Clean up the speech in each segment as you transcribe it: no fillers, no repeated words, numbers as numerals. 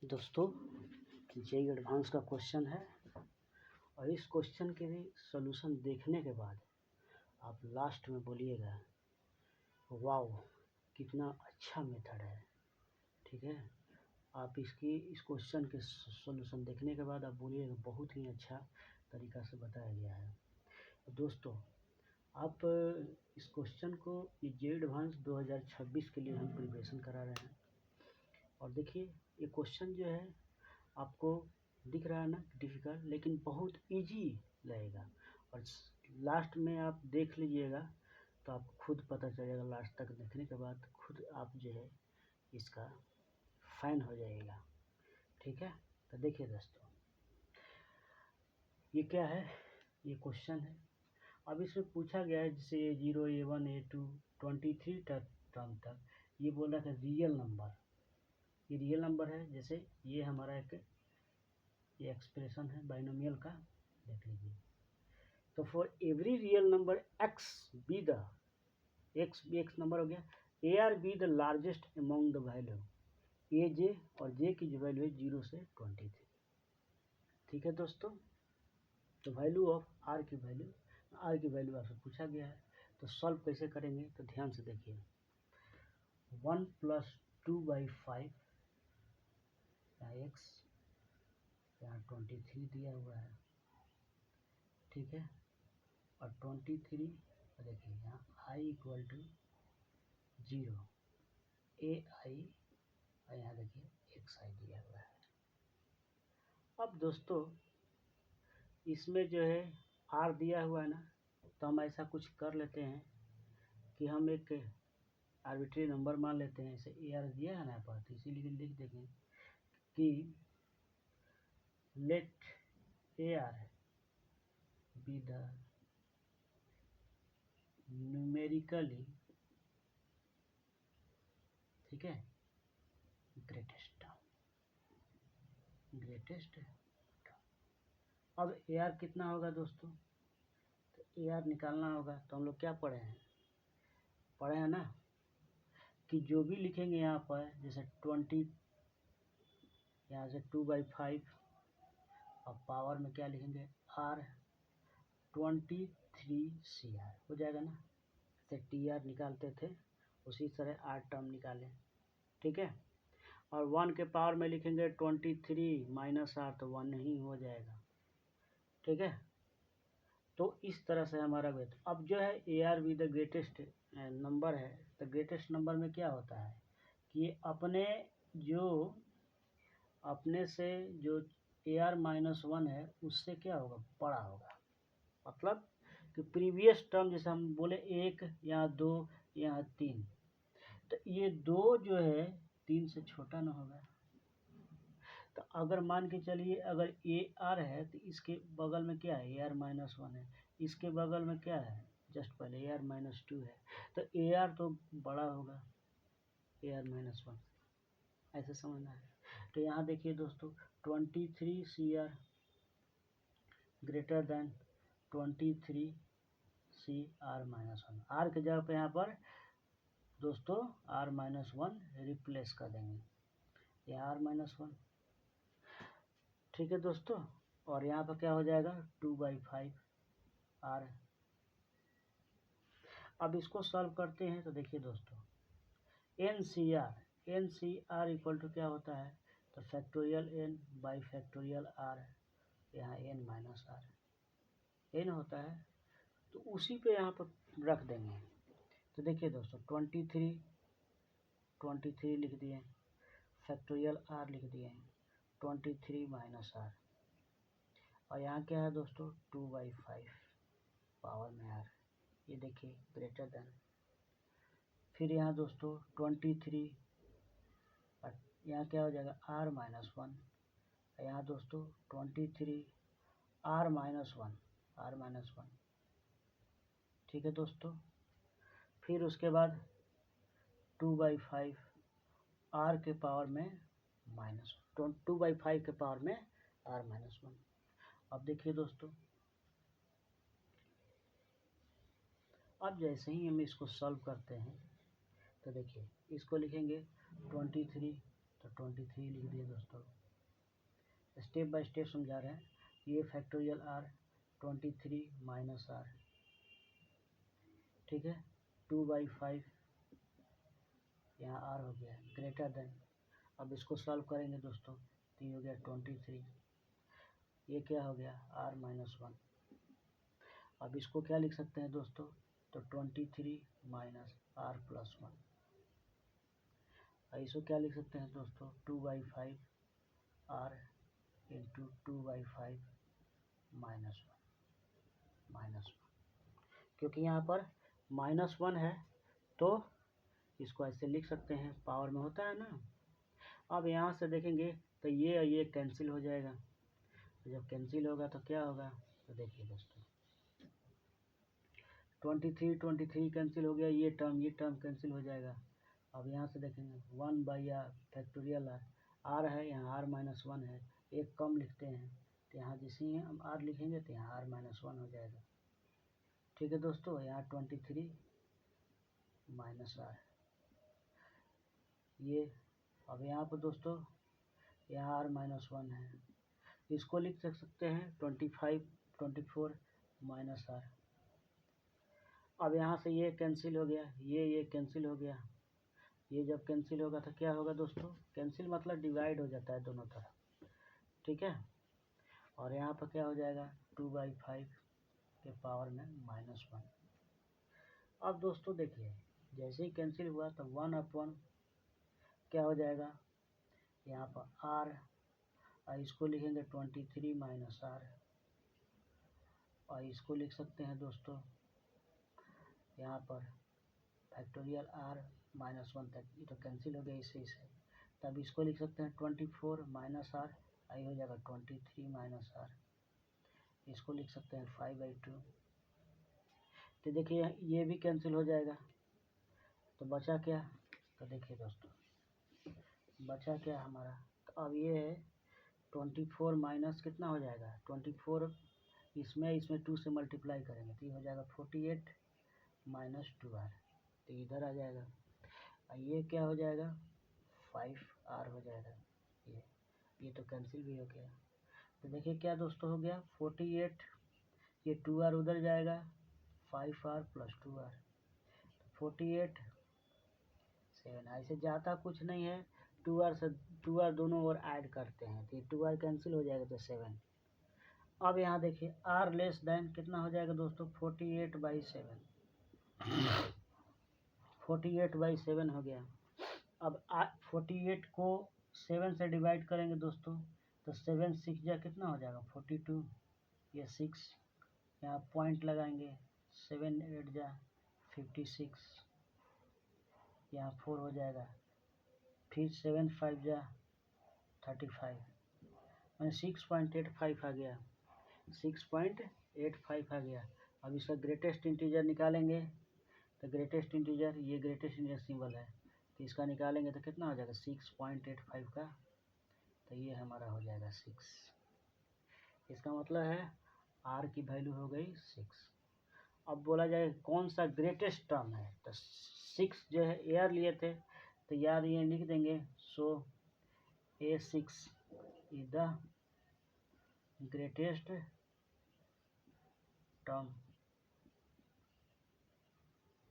दोस्तों, JEE advance का question है और इस क्वेश्चन के भी सॉल्यूशन देखने के बाद आप लास्ट में बोलिएगा वाओ कितना अच्छा मेथड है। ठीक है, आप इस क्वेश्चन के सॉल्यूशन देखने के बाद आप बोलिएगा बहुत ही अच्छा तरीका से बताया गया है। दोस्तों, आप इस क्वेश्चन को जेईई एडवांस 2026 के लिए हम प्रिपरेशन करा रहे हैं और देखिए ये क्वेश्चन जो है आपको दिख रहा है ना डिफ़िकल्ट, लेकिन बहुत इजी लगेगा और लास्ट में आप देख लीजिएगा तो आपको खुद पता चलेगा। लास्ट तक देखने के बाद खुद आप जो है इसका फैन हो जाएगा। ठीक है, तो देखिए दोस्तों, ये क्या है, ये क्वेश्चन है। अब इसमें पूछा गया है जैसे A0 A1 A2 23 टर्म तक ये बोल रहा था रियल नंबर, ये रियल नंबर है। जैसे ये हमारा एक ये एक्सप्रेशन है बाइनोमियल का, देख लीजिए। तो for every real number x be the x number हो गया, AR be the largest among the value AJ और J की जो वैल्यू है 0 से 23। ठीक है दोस्तों, तो वैल्यू ऑफ R की वैल्यू आपसे पूछा गया है। तो सॉल्व कैसे करेंगे तो ध्यान से देखिए। 1 + 2/5 x, यहाँ 23 दिया हुआ है। ठीक है, और 23 देखिए यहाँ i = 0, ai और यहाँ देखिए xi दिया हुआ है। अब दोस्तों इसमें जो है r दिया हुआ है ना, तो हम ऐसा कुछ कर लेते हैं कि हम एक आर्बिट्री नंबर मान लेते हैं। जैसे AR दिया है ना पर, तो इसीलिए लिख देंगे कि let AR be the numerically, ठीक है, ग्रेटेस्ट। अब AR कितना होगा दोस्तों, तो AR निकालना होगा। तो हम लोग क्या पढ़े हैं ना कि जो भी लिखेंगे यहाँ पर, जैसे 20 यहाँ से 2/5 और पावर में क्या लिखेंगे R 23CR हो जाएगा ना। जैसे TR निकालते थे उसी तरह R टर्म निकालें। ठीक है, और 1 के पावर में लिखेंगे 23 - R, तो 1 ही हो जाएगा। ठीक है, तो इस तरह से हमारा वेट। अब जो है AR भी द ग्रेटेस्ट नंबर है, तो ग्रेटेस्ट नंबर में क्या होता है कि अपने से जो AR - 1 है उससे क्या होगा, बड़ा होगा। मतलब कि प्रीवियस टर्म जैसे हम बोले 1 या 2 या 3, तो ये 2 जो है 3 से छोटा ना होगा। तो अगर मान के चलिए अगर AR है तो इसके बगल में क्या है, AR - 1 है, इसके बगल में क्या है, जस्ट पहले AR - 2 है, तो AR तो बड़ा होगा AR - 1, ऐसे समझना है। तो यहाँ देखिए दोस्तों 23CR greater than 23CR - 1। R के जगह पे यहाँ पर दोस्तों R - 1 रिप्लेस कर देंगे, यहाँ R - 1। ठीक है दोस्तों, और यहाँ पर क्या हो जाएगा 2/5 R। अब इसको सॉल्व करते हैं तो देखिए दोस्तों NCR = क्या होता है, तो factorial n by factorial r, यहाँ n - r n होता है, तो उसी पे यहाँ पर रख देंगे। तो देखिए दोस्तों 23 लिख दिए, फैक्टोरियल r लिख दिए, 23 - r, और यहाँ क्या है दोस्तों 2/5 पावर में r, ये देखिए ग्रेटर देन। फिर यहाँ दोस्तों 23, यहाँ क्या हो जाएगा R - 1, यहाँ दोस्तों 23 R - 1। ठीक है दोस्तों, फिर उसके बाद 2/5 R के पावर में -1, 2/5 के पावर में R - 1। अब देखिए दोस्तों, अब जैसे ही हम इसको सॉल्व करते हैं तो देखिए इसको लिखेंगे 23 तो 23 लिख दिए दोस्तों। स्टेप बाय स्टेप समझा रहे हैं। ये फैक्टोरियल आर 23 माइनस आर, ठीक है। 2/5 यहाँ आर हो गया ग्रेटर देन। अब इसको सॉल्व करेंगे दोस्तों तो ये हो गया 23, ये क्या हो गया आर माइनस 1। अब इसको क्या लिख सकते हैं दोस्तों, तो 23 माइनस आर प्लस 1। इसको क्या लिख सकते हैं दोस्तों, 2/5 आर इंटू 2/5 माइनस 1, क्योंकि यहाँ पर -1 है तो इसको ऐसे लिख सकते हैं, पावर में होता है ना। अब यहाँ से देखेंगे तो ये कैंसिल हो जाएगा। तो जब कैंसिल होगा तो क्या होगा, तो देखिए दोस्तों 23 कैंसिल हो गया, ये टर्म कैंसिल हो जाएगा। अब यहाँ से देखेंगे 1/r फैक्टोरियल आर है, यहाँ आर माइनस 1 है, एक कम लिखते हैं तो यहाँ जिसे हम आर लिखेंगे तो यहाँ आर माइनस 1 हो जाएगा, ठीक है दोस्तों। यहाँ 23 माइनस आर ये। अब यहाँ पर दोस्तों यहाँ आर माइनस 1 है, इसको लिख सकते हैं 24 माइनस आर। अब यहाँ से ये कैंसिल हो गया, ये कैंसिल हो गया। ये जब कैंसिल होगा तो क्या होगा दोस्तों, कैंसिल मतलब डिवाइड हो जाता है दोनों तरफ, ठीक है। और यहाँ पर क्या हो जाएगा 2/5 के पावर में -1। अब दोस्तों देखिए जैसे ही कैंसिल हुआ तो 1/, क्या हो जाएगा यहाँ पर आर, और इसको लिखेंगे 23 माइनस आर, और इसको लिख सकते हैं दोस्तों यहाँ पर फैक्टोरियल आर -1 तक, ये तो कैंसिल हो गया इससे। तब इसको लिख सकते हैं 24 माइनस आर, आई हो जाएगा 23 माइनस आर। इसको लिख सकते हैं 5/2। तो देखिए ये भी कैंसिल हो जाएगा, तो बचा क्या, तो देखिए दोस्तों बचा क्या हमारा, तो अब ये है 24 माइनस कितना हो जाएगा 24, इसमें 2 से मल्टीप्लाई करेंगे तो ये हो जाएगा 48 माइनस 2r, तो इधर आ जाएगा। ये क्या हो जाएगा 5r हो जाएगा, ये तो कैंसिल भी हो गया। तो देखिए क्या दोस्तों हो गया 48, ये 2r उधर जाएगा, 5r प्लस 2r, 48 7। ऐसे जाता कुछ नहीं है, 2r दोनों ओर ऐड करते हैं तो ये 2r कैंसिल हो जाएगा तो 7। अब यहाँ देखिए r लेस देन कितना हो जाएगा दोस्तों 48/7, 48/7 हो गया। अब 48 को 7 से डिवाइड करेंगे दोस्तों तो 7 6 जा कितना हो जाएगा 42, ये 6 यहाँ पॉइंट लगाएंगे, 7 8 जा 56, यहाँ 4 हो जाएगा, फिर 7 5 जा 35, मैंने 6.85 आ गया, 6.85 आ गया। अब इसका ग्रेटेस्ट इंटीजर निकालेंगे तो ग्रेटेस्ट इंटीजर, ये ग्रेटेस्ट इंटीजर सिंबल है तो इसका निकालेंगे तो कितना हो जाएगा 6.85 का, तो ये हमारा हो जाएगा 6। इसका मतलब है r की वैल्यू हो गई 6। अब बोला जाए कौन सा ग्रेटेस्ट टर्म है, तो 6 जो है एयर लिए थे तो यार ये लिख देंगे, सो A6 is the greatest term,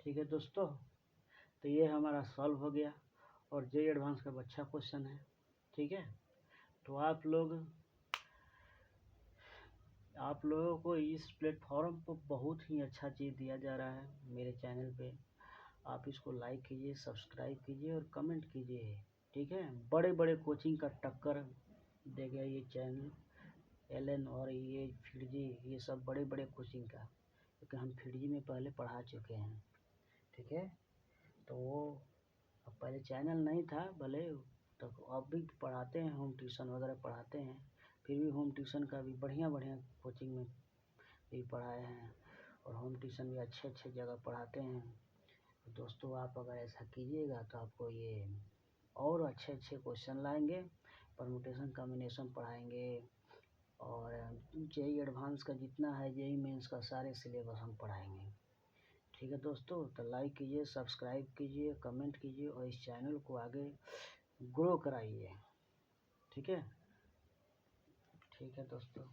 ठीक है दोस्तों। तो ये हमारा सॉल्व हो गया और जेईई एडवांस का अच्छा क्वेश्चन है, ठीक है। तो आप लोगों को इस प्लेटफॉर्म पर बहुत ही अच्छा चीज़ दिया जा रहा है मेरे चैनल पे। आप इसको लाइक कीजिए, सब्सक्राइब कीजिए और कमेंट कीजिए, ठीक है। बड़े बड़े कोचिंग का टक्कर दे गया ये चैनल, एलन और ये फिरजी, ये सब बड़े बड़े कोचिंग का, क्योंकि हम फिरजी में पहले पढ़ा चुके हैं, ठीक है। तो वो पहले चैनल नहीं था भले, तो अब भी पढ़ाते हैं, होम ट्यूशन वगैरह पढ़ाते हैं। फिर भी होम ट्यूशन का भी बढ़िया कोचिंग में भी पढ़ाए हैं, और होम ट्यूशन भी अच्छे जगह पढ़ाते हैं। तो दोस्तों आप अगर ऐसा कीजिएगा तो आपको ये और अच्छे क्वेश्चन लाएंगे, परमुटेशन कॉम्बिनेशन पढ़ाएंगे, और जेईई एडवांस का जितना है, जेईई मेंस का सारे सिलेबस हम पढ़ाएंगे, ठीक है दोस्तों। तो लाइक कीजिए, सब्सक्राइब कीजिए, कमेंट कीजिए और इस चैनल को आगे ग्रो कराइए। ठीक है, ठीक है दोस्तों।